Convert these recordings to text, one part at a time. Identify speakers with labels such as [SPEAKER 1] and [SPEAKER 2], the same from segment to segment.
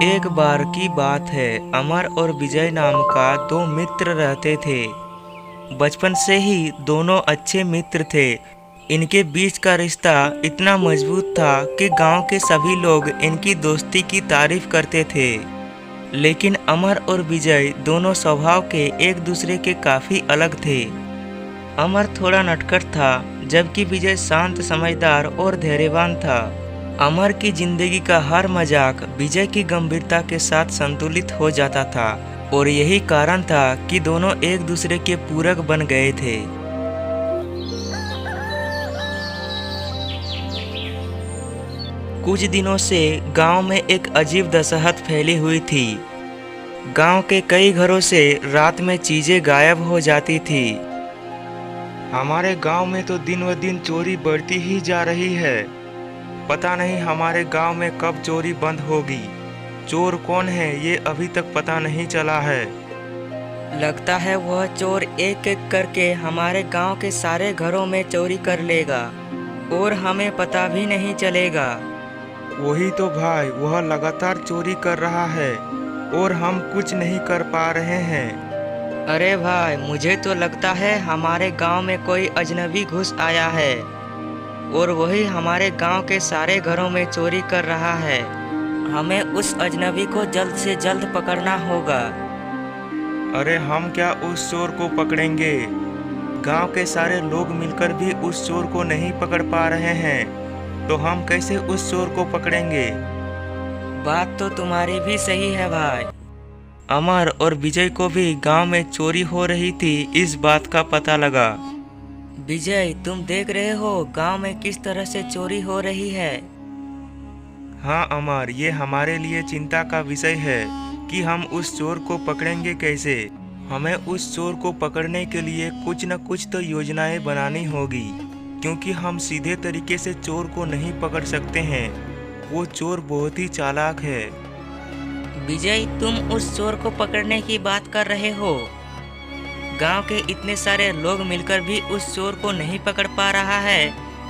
[SPEAKER 1] एक बार की बात है। अमर और विजय नाम का दो मित्र रहते थे। बचपन से ही दोनों अच्छे मित्र थे। इनके बीच का रिश्ता इतना मजबूत था कि गांव के सभी लोग इनकी दोस्ती की तारीफ करते थे। लेकिन अमर और विजय दोनों स्वभाव के एक दूसरे के काफ़ी अलग थे। अमर थोड़ा नटखट था, जबकि विजय शांत, समझदार और धैर्यवान था। अमर की जिंदगी का हर मजाक विजय की गंभीरता के साथ संतुलित हो जाता था और यही कारण था कि दोनों एक दूसरे के पूरक बन गए थे। कुछ दिनों से गांव में एक अजीब दहशत फैली हुई थी। गांव के कई घरों से रात में चीजें गायब हो जाती थी। हमारे गांव में तो दिन ब दिन चोरी बढ़ती ही जा रही है। पता नहीं हमारे गांव में कब चोरी बंद होगी। चोर कौन है ये अभी तक पता नहीं चला है। लगता है वह चोर एक एक करके हमारे गांव के सारे घरों में चोरी कर लेगा और हमें पता भी नहीं चलेगा। वही तो भाई, वह लगातार चोरी कर रहा है और हम कुछ नहीं कर पा रहे हैं। अरे भाई, मुझे तो लगता है हमारे गांव में कोई अजनबी घुस आया है और वही हमारे गांव के सारे घरों में चोरी कर रहा है। हमें उस अजनबी को जल्द से जल्द पकड़ना होगा। अरे हम क्या उस चोर को पकड़ेंगे? गांव के सारे लोग मिलकर भी उस चोर को नहीं पकड़ पा रहे हैं, तो हम कैसे उस चोर को पकड़ेंगे? बात तो तुम्हारी भी सही है भाई। अमर और विजय को भी गांव में चोरी हो रही थी, इस बात का पता लगा। विजय, तुम देख रहे हो गांव में किस तरह से चोरी हो रही है। हाँ अमर, ये हमारे लिए चिंता का विषय है कि हम उस चोर को पकड़ेंगे कैसे। हमें उस चोर को पकड़ने के लिए कुछ न कुछ तो योजनाएं बनानी होगी, क्योंकि हम सीधे तरीके से चोर को नहीं पकड़ सकते हैं। वो चोर बहुत ही चालाक है। विजय, तुम उस चोर को पकड़ने की बात कर रहे हो? गांव के इतने सारे लोग मिलकर भी उस चोर को नहीं पकड़ पा रहा है,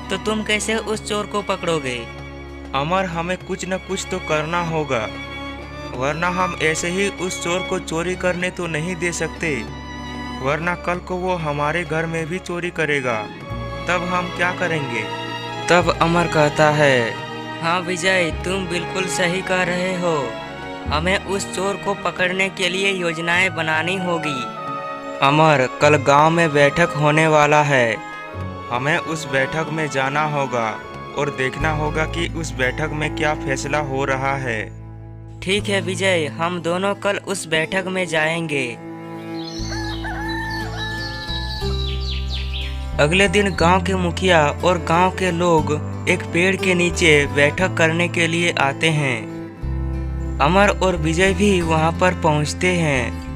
[SPEAKER 1] तो तुम कैसे उस चोर को पकड़ोगे? अमर, हमें कुछ न कुछ तो करना होगा, वरना हम ऐसे ही उस चोर को चोरी करने तो नहीं दे सकते। वरना कल को वो हमारे घर में भी चोरी करेगा, तब हम क्या करेंगे? तब अमर कहता है, हाँ विजय, तुम बिल्कुल सही कह रहे हो। हमें उस चोर को पकड़ने के लिए योजनाएं बनानी होगी। अमर, कल गांव में बैठक होने वाला है। हमें उस बैठक में जाना होगा और देखना होगा कि उस बैठक में क्या फैसला हो रहा है। ठीक है विजय, हम दोनों कल उस बैठक में जाएंगे। अगले दिन गांव के मुखिया और गांव के लोग एक पेड़ के नीचे बैठक करने के लिए आते हैं। अमर और विजय भी वहां पर पहुंचते हैं।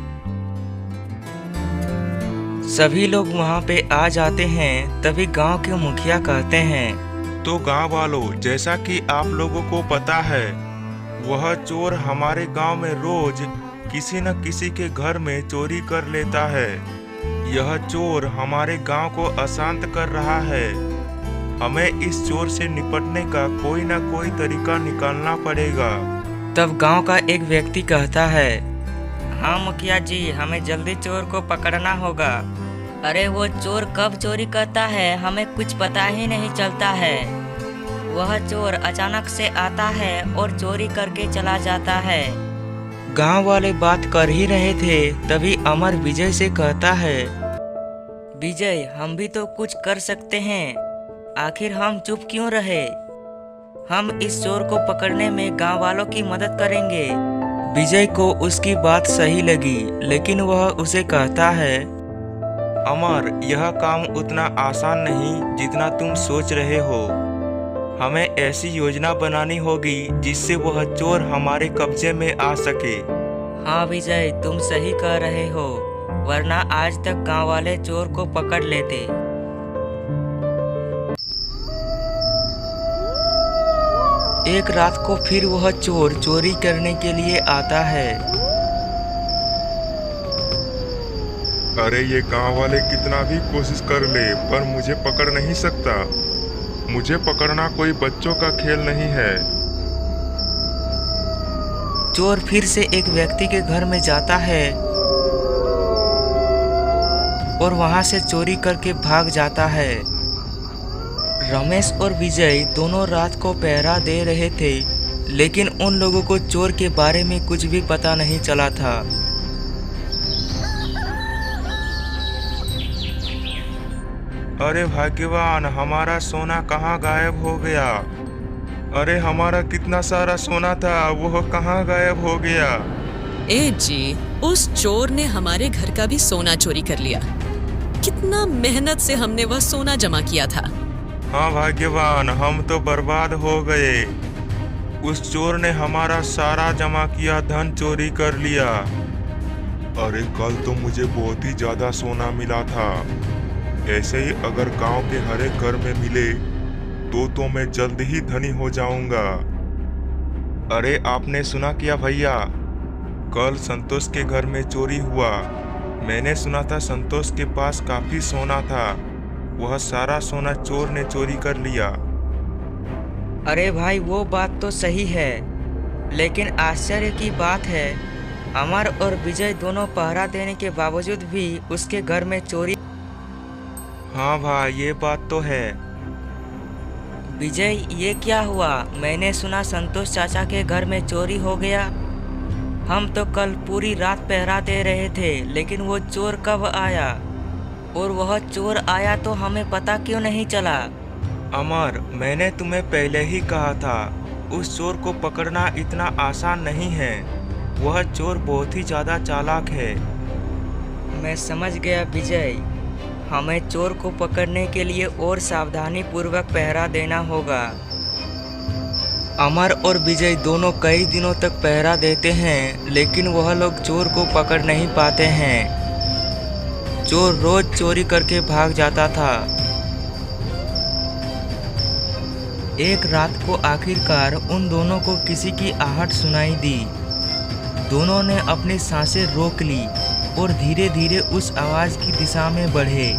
[SPEAKER 1] सभी लोग वहां पे आ जाते हैं। तभी गांव के मुखिया कहते हैं,
[SPEAKER 2] तो गांव वालों, जैसा कि आप लोगों को पता है, वह चोर हमारे गांव में रोज किसी न किसी के घर में चोरी कर लेता है। यह चोर हमारे गांव को अशांत कर रहा है। हमें इस चोर से निपटने का कोई न कोई तरीका निकालना पड़ेगा।
[SPEAKER 1] तब गांव का एक व्यक्ति कहता है, हाँ मुखिया जी, हमें जल्दी चोर को पकड़ना होगा। अरे वो चोर कब चोरी करता है हमें कुछ पता ही नहीं चलता है। वह चोर अचानक से आता है और चोरी करके चला जाता है। गांव वाले बात कर ही रहे थे, तभी अमर विजय से कहता है, विजय, हम भी तो कुछ कर सकते हैं। आखिर हम चुप क्यों रहे? हम इस चोर को पकड़ने में गांव वालों की मदद करेंगे। विजय को उसकी बात सही लगी, लेकिन वह उसे कहता है,
[SPEAKER 2] अमर, यह काम उतना आसान नहीं जितना तुम सोच रहे हो। हमें ऐसी योजना बनानी होगी जिससे वह चोर हमारे कब्जे में आ सके।
[SPEAKER 1] हाँ विजय, तुम सही कह रहे हो, वरना आज तक गांव वाले चोर को पकड़ लेते। एक रात को फिर वह चोर चोरी करने के लिए आता है।
[SPEAKER 2] अरे ये गांव वाले कितना भी कोशिश कर ले, पर मुझे पकड़ नहीं सकता। मुझे पकड़ना कोई बच्चों का खेल नहीं है।
[SPEAKER 1] चोर फिर से एक व्यक्ति के घर में जाता है और वहां से चोरी करके भाग जाता है। रमेश और विजय दोनों रात को पहरा दे रहे थे, लेकिन उन लोगों को चोर के बारे में कुछ भी पता नहीं चला था।
[SPEAKER 2] अरे भाग्यवान, हमारा सोना कहाँ गायब हो गया? अरे हमारा कितना सारा सोना था, वो कहाँ गायब हो गया?
[SPEAKER 3] ए जी, उस चोर ने हमारे घर का भी सोना चोरी कर लिया। कितना मेहनत से हमने वह सोना जमा किया था।
[SPEAKER 2] हाँ भाग्यवान, हम तो बर्बाद हो गए। उस चोर ने हमारा सारा जमा किया धन चोरी कर लिया। अरे कल तो मुझे बहुत ही ज्यादा सोना मिला था। ऐसे ही अगर गांव के हर एक घर में मिले तो मैं जल्द ही धनी हो जाऊंगा। अरे आपने सुना क्या भैया? कल संतोष के घर में चोरी हुआ। मैंने सुना था संतोष के पास काफी सोना था। वह सारा सोना चोर ने चोरी कर लिया।
[SPEAKER 1] अरे भाई, वो बात तो सही है, लेकिन आश्चर्य की बात है, अमर और विजय दोनों पहरा देने के बावजूद भी उसके घर में चोरी।
[SPEAKER 2] हाँ भाई, ये बात तो है।
[SPEAKER 1] विजय, ये क्या हुआ? मैंने सुना संतोष चाचा के घर में चोरी हो गया। हम तो कल पूरी रात पहरा दे रहे थे, लेकिन वो चोर कब आया? और वह चोर आया तो हमें पता क्यों नहीं चला?
[SPEAKER 2] अमर, मैंने तुम्हें पहले ही कहा था, उस चोर को पकड़ना इतना आसान नहीं है। वह चोर बहुत ही ज्यादा चालाक है।
[SPEAKER 1] मैं समझ गया विजय, हमें चोर को पकड़ने के लिए और सावधानी पूर्वक पहरा देना होगा। अमर और विजय दोनों कई दिनों तक पहरा देते हैं, लेकिन वह लोग चोर को पकड़ नहीं पाते हैं। चोर रोज चोरी करके भाग जाता था। एक रात को आखिरकार उन दोनों को किसी की आहट सुनाई दी। दोनों ने अपनी सांसें रोक ली और धीरे धीरे उस आवाज की दिशा में बढ़े।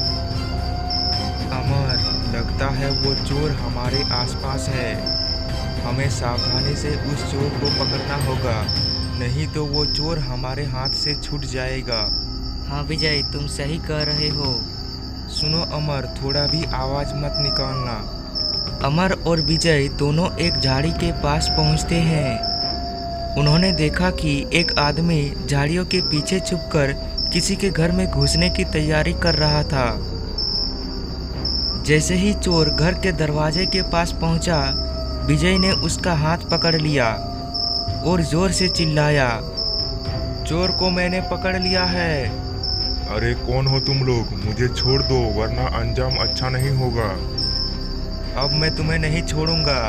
[SPEAKER 2] अमर, लगता है वो चोर हमारे आसपास है। हमें सावधानी से उस चोर को पकड़ना होगा, नहीं तो वो चोर हमारे हाथ से छूट जाएगा।
[SPEAKER 1] हाँ विजय, तुम सही कह रहे हो।
[SPEAKER 2] सुनो अमर, थोड़ा भी आवाज मत निकालना।
[SPEAKER 1] अमर और विजय दोनों एक झाड़ी के पास पहुंचते हैं। उन्होंने देखा कि एक आदमी झाड़ियों के पीछे छुपकर किसी के घर में घुसने की तैयारी कर रहा था। जैसे ही चोर घर के दरवाजे के पास पहुंचा, विजय ने उसका हाथ पकड़ लिया और जोर से चिल्लाया,
[SPEAKER 2] चोर को मैंने पकड़ लिया है। अरे कौन हो तुम लोग? मुझे छोड़ दो, वरना अंजाम अच्छा नहीं होगा।
[SPEAKER 1] अब मैं तुम्हें नहीं छोड़ूंगा।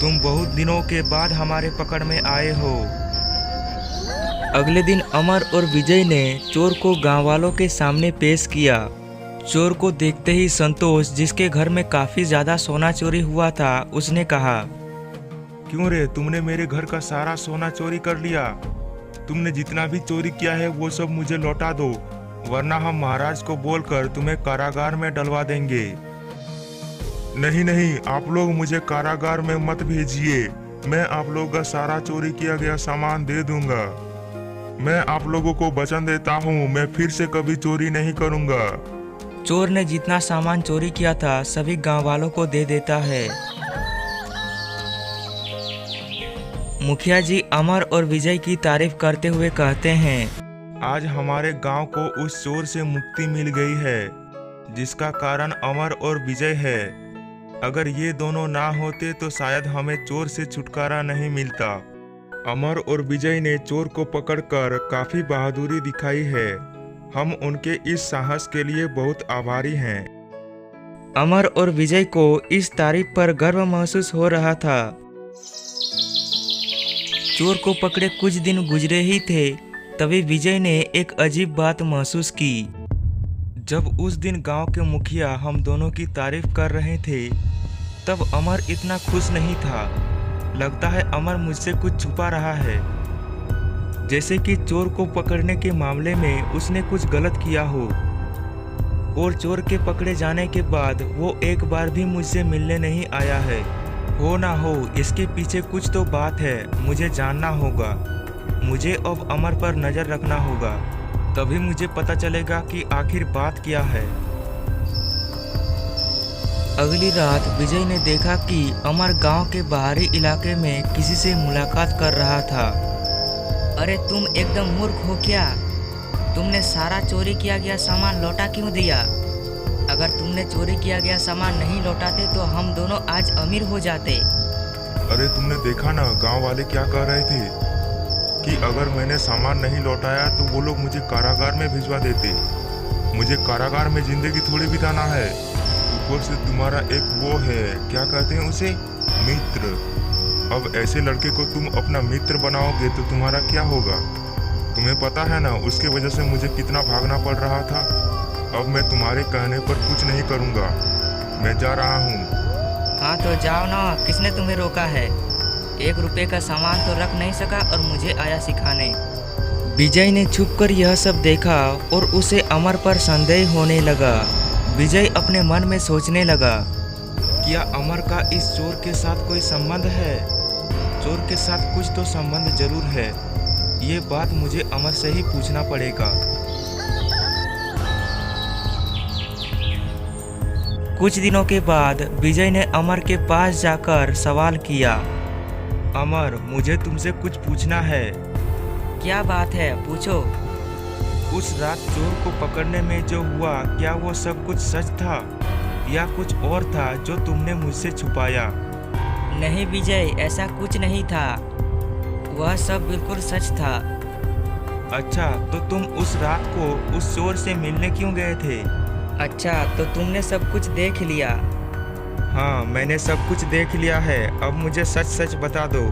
[SPEAKER 1] तुम बहुत दिनों के बाद हमारे पकड़ में आए हो। अगले दिन अमर और विजय ने चोर को गांव वालों के सामने पेश किया। चोर को देखते ही संतोष, जिसके घर में काफी ज्यादा सोना चोरी हुआ था, उसने कहा,
[SPEAKER 2] क्यों रे, तुमने मेरे घर का सारा सोना चोरी कर लिया? तुमने जितना भी चोरी किया है वो सब मुझे लौटा दो, वरना हम महाराज को बोलकर तुम्हें कारागार में डलवा देंगे। नहीं नहीं, आप लोग मुझे कारागार में मत भेजिए। मैं आप लोगों का सारा चोरी किया गया सामान दे दूंगा। मैं आप लोगों को वचन देता हूँ, मैं फिर से कभी चोरी नहीं करूंगा।
[SPEAKER 1] चोर ने जितना सामान चोरी किया था सभी गांव वालों को दे देता है। मुखिया जी अमर और विजय की तारीफ करते हुए कहते हैं,
[SPEAKER 2] आज हमारे गांव को उस चोर से मुक्ति मिल गई है, जिसका कारण अमर और विजय है। अगर ये दोनों ना होते तो शायद हमें चोर से छुटकारा नहीं मिलता। अमर और विजय ने चोर को पकड़कर काफी बहादुरी दिखाई है। हम उनके इस साहस के लिए बहुत आभारी हैं।
[SPEAKER 1] अमर और विजय को इस तारीफ पर गर्व महसूस हो रहा था। चोर को पकड़े कुछ दिन गुजरे ही थे, तभी विजय ने एक अजीब बात महसूस की। जब उस दिन गांव के मुखिया हम दोनों की तारीफ कर रहे थे, तब अमर इतना खुश नहीं था। लगता है अमर मुझसे कुछ छुपा रहा है, जैसे कि चोर को पकड़ने के मामले में उसने कुछ गलत किया हो, और चोर के पकड़े जाने के बाद वो एक बार भी मुझसे मिलने नहीं आया है। हो ना हो, इसके पीछे कुछ तो बात है, मुझे जानना होगा। मुझे अब अमर पर नजर रखना होगा, तभी मुझे पता चलेगा कि आखिर बात क्या है। अगली रात विजय ने देखा कि अमर गांव के बाहरी इलाके में किसी से मुलाकात कर रहा था।
[SPEAKER 4] अरे तुम एकदम मूर्ख हो क्या? तुमने सारा चोरी किया गया सामान लौटा क्यों दिया? अगर तुमने चोरी किया गया सामान नहीं लौटाते तो हम दोनों आज अमीर हो जाते।
[SPEAKER 2] अरे तुमने देखा ना गांव वाले क्या कह रहे थे कि अगर मैंने सामान नहीं लौटाया तो वो लोग मुझे कारागार में भिजवा देते। मुझे कारागार में जिंदगी थोड़ी बिताना है। ऊपर से तुम्हारा एक वो है, क्या कहते हैं उसे, मित्र। अब ऐसे लड़के को तुम अपना मित्र बनाओगे तो तुम्हारा क्या होगा? तुम्हें पता है ना उसके वजह से मुझे कितना भागना पड़ रहा था। अब मैं तुम्हारे कहने पर कुछ नहीं करूँगा, मैं जा रहा हूँ।
[SPEAKER 4] हाँ तो जाओ ना, किसने तुम्हें रोका है? 1 रुपए का सामान तो रख नहीं सका और मुझे आया सिखाने।
[SPEAKER 1] विजय ने छुपकर यह सब देखा और उसे अमर पर संदेह होने लगा। विजय अपने मन में सोचने लगा, क्या अमर का इस चोर के साथ कोई संबंध है? चोर के साथ कुछ तो संबंध जरूर है। ये बात मुझे अमर से ही पूछना पड़ेगा। कुछ दिनों के बाद विजय ने अमर के पास जाकर सवाल किया, अमर, मुझे तुमसे कुछ पूछना है।
[SPEAKER 4] क्या बात है, पूछो।
[SPEAKER 1] उस रात चोर को पकड़ने में जो हुआ, क्या वो सब कुछ सच था या कुछ और था जो तुमने मुझसे छुपाया?
[SPEAKER 4] नहीं विजय, ऐसा कुछ नहीं था। वह सब बिल्कुल सच था।
[SPEAKER 1] अच्छा, तो तुम उस रात को उस चोर से मिलने क्यों गए थे?
[SPEAKER 4] अच्छा, तो तुमने सब कुछ देख लिया?
[SPEAKER 1] हाँ, मैंने सब कुछ देख लिया है। अब मुझे सच सच बता दो।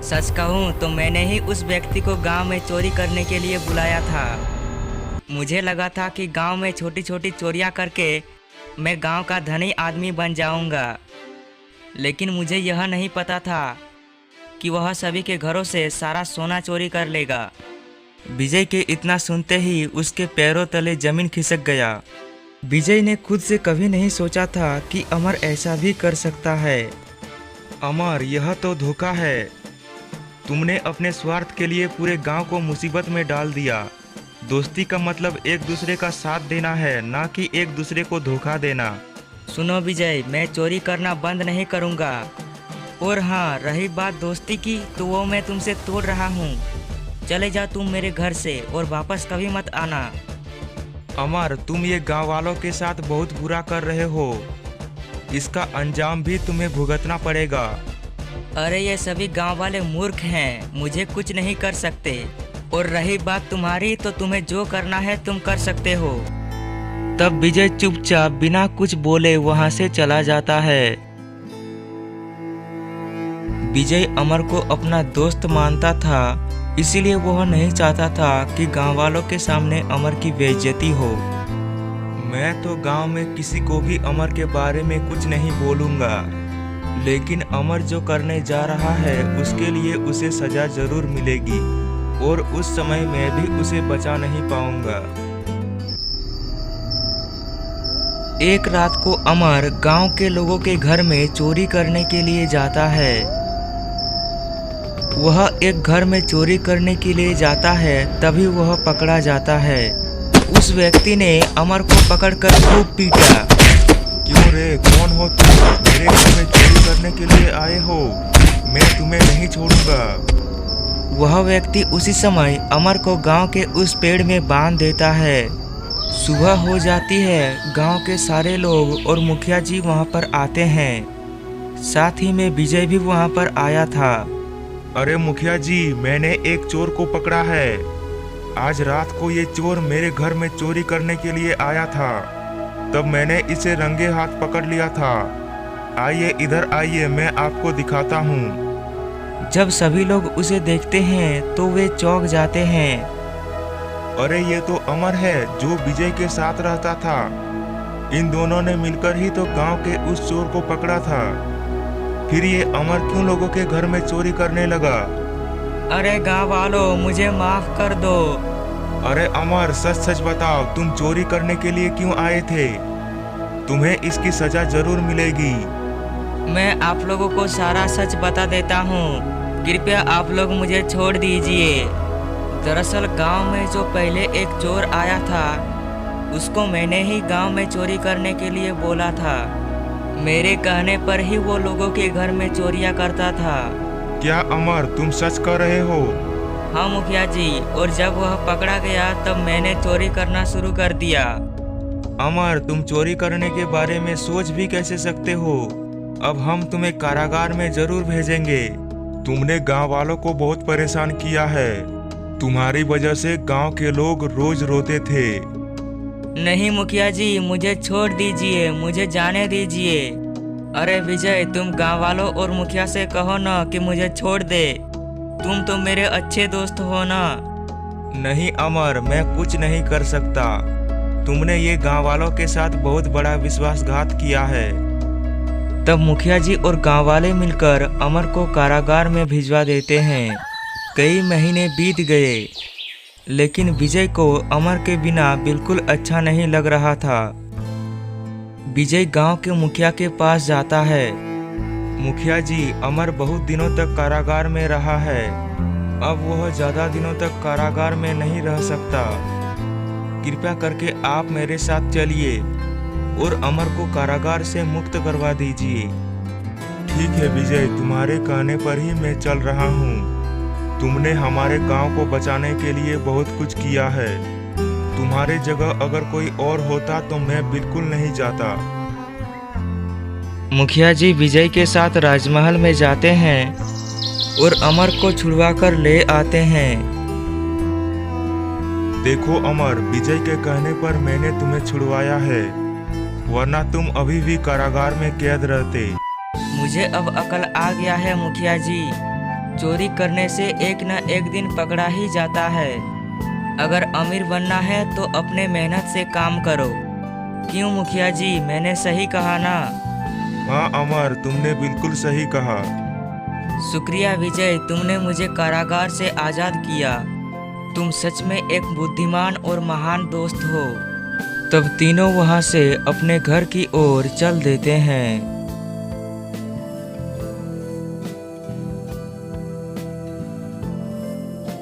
[SPEAKER 4] सच कहूँ तो मैंने ही उस व्यक्ति को गांव में चोरी करने के लिए बुलाया था। मुझे लगा था कि गांव में छोटी छोटी चोरियां करके मैं गांव का धनी आदमी बन जाऊंगा, लेकिन मुझे यह नहीं पता था कि वह सभी के घरों से सारा सोना चोरी कर लेगा।
[SPEAKER 1] विजय के इतना सुनते ही उसके पैरों तले जमीन खिसक गया। विजय ने खुद से कभी नहीं सोचा था कि अमर ऐसा भी कर सकता है। अमर, यह तो धोखा है। तुमने अपने स्वार्थ के लिए पूरे गांव को मुसीबत में डाल दिया। दोस्ती का मतलब एक दूसरे का साथ देना है, ना कि एक दूसरे को धोखा देना।
[SPEAKER 4] सुनो विजय, मैं चोरी करना बंद नहीं करूंगा। और हाँ, रही बात दोस्ती की, तो वो मैं तुमसे तोड़ रहा हूँ। चले जाओ तुम मेरे घर से और वापस कभी मत आना।
[SPEAKER 1] अमर, तुम ये गांव वालों के साथ बहुत बुरा कर रहे हो। इसका अंजाम भी तुम्हें भुगतना पड़ेगा।
[SPEAKER 4] अरे ये सभी गांव वाले मूर्ख हैं, मुझे कुछ नहीं कर सकते। और रही बात तुम्हारी, तो तुम्हें जो करना है तुम कर सकते हो।
[SPEAKER 1] तब विजय चुपचाप बिना कुछ बोले वहां से चला जाता है। विजय अमर को अपना दोस्त मानता था, इसीलिए वह नहीं चाहता था कि गांव वालों के सामने अमर की बेइज्जती हो। मैं तो गांव में किसी को भी अमर के बारे में कुछ नहीं बोलूंगा, लेकिन अमर जो करने जा रहा है उसके लिए उसे सजा जरूर मिलेगी और उस समय मैं भी उसे बचा नहीं पाऊंगा। एक रात को अमर गांव के लोगों के घर में चोरी करने के लिए जाता है। वह एक घर में चोरी करने के लिए जाता है, तभी वह पकड़ा जाता है। उस व्यक्ति ने अमर को पकड़कर खूब पीटा।
[SPEAKER 2] क्यों रे, कौन हो तुम? मेरे घर में चोरी करने के लिए आए हो? मैं तुम्हें नहीं छोड़ूंगा।
[SPEAKER 1] वह व्यक्ति उसी समय अमर को गांव के उस पेड़ में बांध देता है। सुबह हो जाती है, गांव के सारे लोग और मुखिया जी वहां पर आते हैं। साथ ही में विजय भी वहां पर आया था।
[SPEAKER 2] अरे मुखिया जी, मैंने एक चोर को पकड़ा है। आज रात को ये चोर मेरे घर में चोरी करने के लिए आया था, तब मैंने इसे रंगे हाथ पकड़ लिया था। आइए इधर आइए, मैं आपको दिखाता हूँ।
[SPEAKER 1] जब सभी लोग उसे देखते हैं तो वे चौंक जाते हैं।
[SPEAKER 2] अरे ये तो अमर है जो विजय के साथ रहता था। इन दोनों ने मिलकर ही तो गांव के उस चोर को पकड़ा था। फिर ये अमर क्यों लोगों के घर में चोरी करने लगा?
[SPEAKER 4] अरे गांव वालों, मुझे माफ कर दो।
[SPEAKER 2] अरे अमर, सच सच बताओ, तुम चोरी करने के लिए क्यों आए थे? तुम्हें इसकी सजा जरूर मिलेगी।
[SPEAKER 4] मैं आप लोगों को सारा सच बता देता हूँ। कृपया आप लोग मुझे छोड़ दीजिए। दरअसल गांव में जो पहले एक चोर आया था, उसको मैंने ही गांव में चोरी करने के लिए बोला था। मेरे कहने पर ही वो लोगों के घर में चोरियां करता था।
[SPEAKER 2] क्या अमर, तुम सच कह रहे हो?
[SPEAKER 4] हाँ मुखिया जी, और जब वह पकड़ा गया तब मैंने चोरी करना शुरू कर दिया।
[SPEAKER 1] अमर, तुम चोरी करने के बारे में सोच भी कैसे सकते हो? अब हम तुम्हें कारागार में जरूर भेजेंगे।
[SPEAKER 2] तुमने गांव वालों को बहुत परेशान किया है। तुम्हारी वजह से गांव के लोग रोज रोते थे।
[SPEAKER 4] नहीं मुखिया जी, मुझे छोड़ दीजिए, मुझे जाने दीजिए। अरे विजय, तुम गांव वालों और मुखिया से कहो ना कि मुझे छोड़ दे। तुम तो मेरे अच्छे दोस्त हो ना।
[SPEAKER 1] नहीं अमर, मैं कुछ नहीं कर सकता। तुमने ये गांव वालों के साथ बहुत बड़ा विश्वासघात किया है। तब मुखिया जी और गांव वाले मिलकर अमर को कारागार में भिजवा देते हैं। कई महीने बीत गए, लेकिन विजय को अमर के बिना बिल्कुल अच्छा नहीं लग रहा था। विजय गांव के मुखिया के पास जाता है। मुखिया जी, अमर बहुत दिनों तक कारागार में रहा है। अब वह ज़्यादा दिनों तक कारागार में नहीं रह सकता। कृपया करके आप मेरे साथ चलिए और अमर को कारागार से मुक्त करवा दीजिए।
[SPEAKER 2] ठीक है विजय, तुम्हारे कहने पर ही मैं चल रहा हूँ। तुमने हमारे गांव को बचाने के लिए बहुत कुछ किया है। तुम्हारे जगह अगर कोई और होता तो मैं बिल्कुल नहीं जाता।
[SPEAKER 1] मुखिया जी विजय के साथ राजमहल में जाते हैं और अमर को छुड़वा कर ले आते हैं।
[SPEAKER 2] देखो अमर, विजय के कहने पर मैंने तुम्हें छुड़वाया है, वरना तुम अभी भी कारागार में कैद रहते।
[SPEAKER 4] मुझे अब अकल आ गया है मुखिया जी। चोरी करने से एक न एक दिन पकड़ा ही जाता है। अगर अमीर बनना है तो अपने मेहनत से काम करो। क्यों मुखिया जी, मैंने सही कहा ना?
[SPEAKER 2] हाँ अमर, तुमने बिल्कुल सही कहा।
[SPEAKER 4] शुक्रिया विजय, तुमने मुझे कारागार से आज़ाद किया। तुम सच में एक बुद्धिमान और महान दोस्त हो।
[SPEAKER 1] तब तीनों वहां से अपने घर की ओर चल देते हैं।